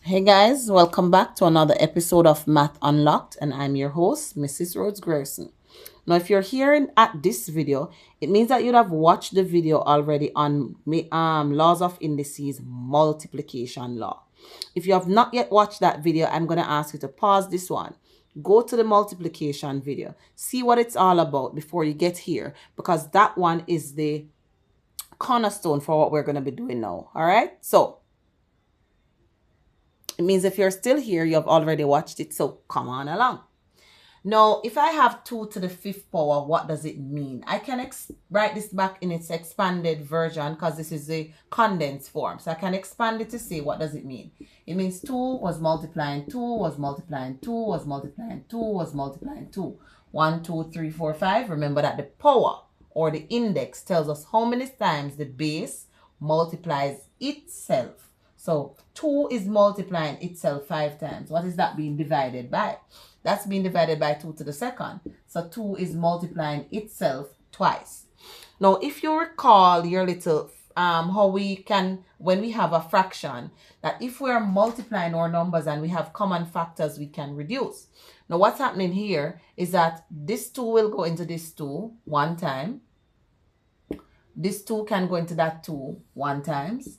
Hey guys, welcome back to another episode of Math Unlocked, and I'm your host, Mrs. Rhodes-Grierson. Now, if you're hearing at this video, it means that you'd have watched the video already on laws of indices multiplication law. If you have not yet watched that video, I'm going to ask you to pause this one. Go to the multiplication video, see what it's all about before you get here, because that one is the cornerstone for what we're going to be doing now. All right, so it means if you're still here, you have already watched it, so come on along. Now, if I have 2 to the 5th power, what does it mean? I can write this back in its expanded version because this is a condensed form. So I can expand it to say what does it mean. It means 2 was multiplying 2, was multiplying 2, was multiplying 2, was multiplying 2. 1, 2, 3, 4, 5. Remember that the power or the index tells us how many times the base multiplies itself. So 2 is multiplying itself 5 times. What is that being divided by? That's being divided by 2 to the second. So 2 is multiplying itself twice. Now, if you recall your little, how we can, when we have a fraction, that if we are multiplying our numbers and we have common factors, we can reduce. Now, what's happening here is that this 2 will go into this 2 one time. This 2 can go into that 2 one times.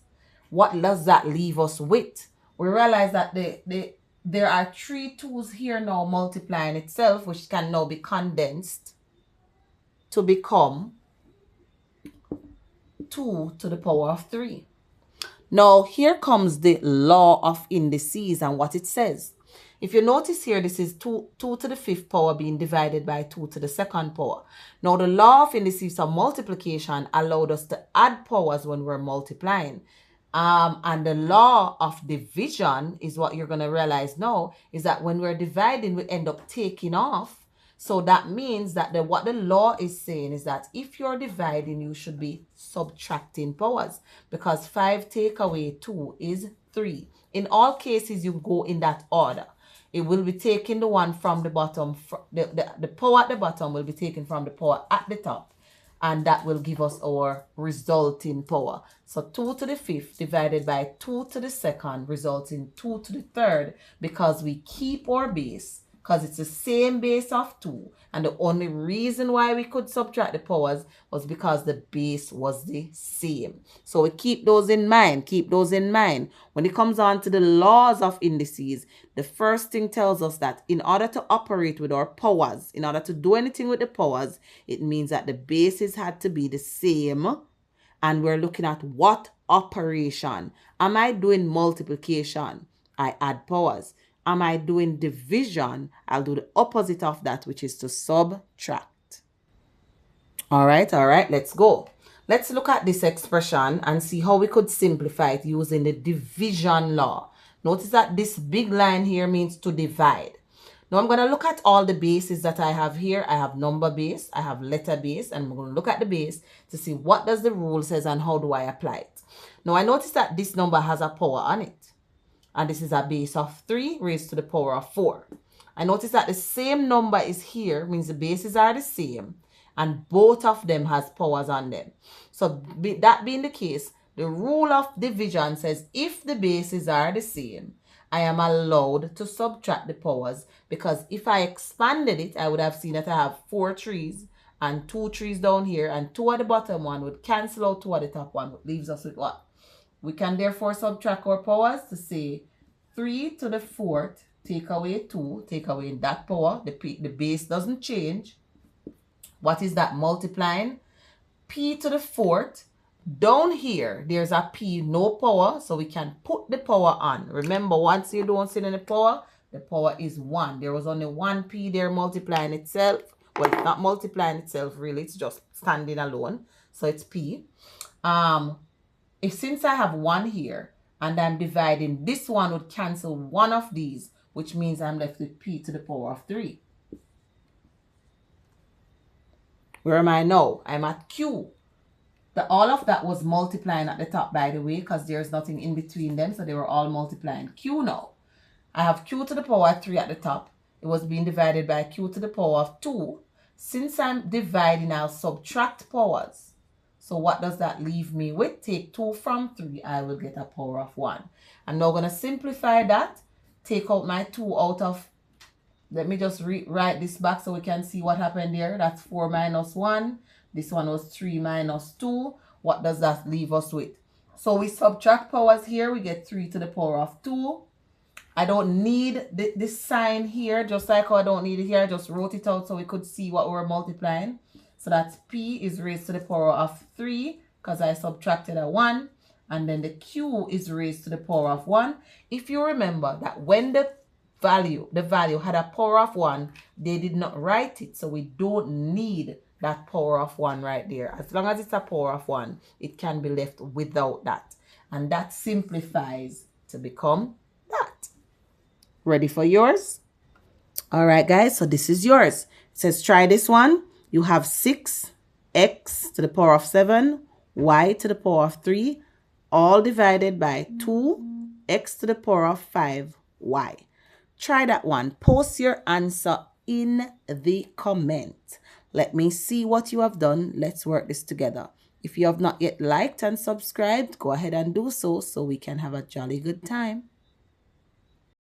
What does that leave us with? We realize that there are 3 2's here now multiplying itself, which can now be condensed to become 2 to the power of 3. Now, here comes the law of indices and what it says. If you notice here, this is 2 to the 5th power being divided by 2 to the 2nd power. Now, the law of indices of multiplication allowed us to add powers when we're multiplying. And the law of division is what you're going to realize now is that when we're dividing, we end up taking off. So that means that what the law is saying is that if you're dividing, you should be subtracting powers because 5 take away 2 is 3. In all cases, you go in that order. It will be taking the one from the bottom. The power at the bottom will be taken from the power at the top. And that will give us our resulting power. So 2 to the 5th divided by 2 to the 2nd results in 2 to the 3rd because we keep our base because it's the same base of 2. And the only reason why we could subtract the powers was because the base was the same. So we keep those in mind. Keep those in mind. When it comes on to the laws of indices, the first thing tells us that in order to operate with our powers, in order to do anything with the powers, it means that the bases had to be the same. And we're looking at what operation. Am I doing multiplication? I add powers. Am I doing division? I'll do the opposite of that, which is to subtract. All right, let's go. Let's look at this expression and see how we could simplify it using the division law. Notice that this big line here means to divide. Now I'm going to look at all the bases that I have here. I have number base, I have letter base, and I'm going to look at the base to see what does the rule says and how do I apply it. Now I notice that this number has a power on it. And this is a base of 3 raised to the power of 4. I notice that the same number is here, means the bases are the same, and both of them has powers on them. So that being the case, the rule of division says if the bases are the same, I am allowed to subtract the powers because if I expanded it, I would have seen that I have 4 3's and 2 3's down here, and 2 at the bottom one would cancel out 2 at the top one, which leaves us with what? We can therefore subtract our powers to say 3 to the 4th, take away 2, take away that power. The base doesn't change. What is that multiplying? P to the 4th. Down here, there's a P, no power, so we can put the power on. Remember, once you don't see any power, the power is 1. There was only 1 P there multiplying itself. Well, it's not multiplying itself, really. It's just standing alone. So it's P. Since I have 1 here and I'm dividing, this one would cancel one of these, which means I'm left with P to the power of 3. Where am I now? I'm at Q. All of that was multiplying at the top, by the way, because there's nothing in between them, so they were all multiplying. Q now. I have Q to the power of 3 at the top. It was being divided by Q to the power of 2. Since I'm dividing, I'll subtract powers. So what does that leave me with? Take 2 from 3, I will get a power of 1. I'm now going to simplify that. Take out my 2 out of, let me just write this back so we can see what happened there. That's 4 minus 1. This one was 3 minus 2. What does that leave us with? So we subtract powers here. We get 3 to the power of 2. I don't need this sign here, just like how I don't need it here. I just wrote it out so we could see what we're multiplying. So that's P is raised to the power of 3 because I subtracted a 1. And then the Q is raised to the power of 1. If you remember that when the value had a power of 1, they did not write it. So we don't need that power of 1 right there. As long as it's a power of 1, it can be left without that. And that simplifies to become that. Ready for yours? All right, guys, so this is yours. It says try this one. You have 6x to the power of 7, y to the power of 3, all divided by 2x to the power of 5y. Try that one. Post your answer in the comment. Let me see what you have done. Let's work this together. If you have not yet liked and subscribed, go ahead and do so we can have a jolly good time.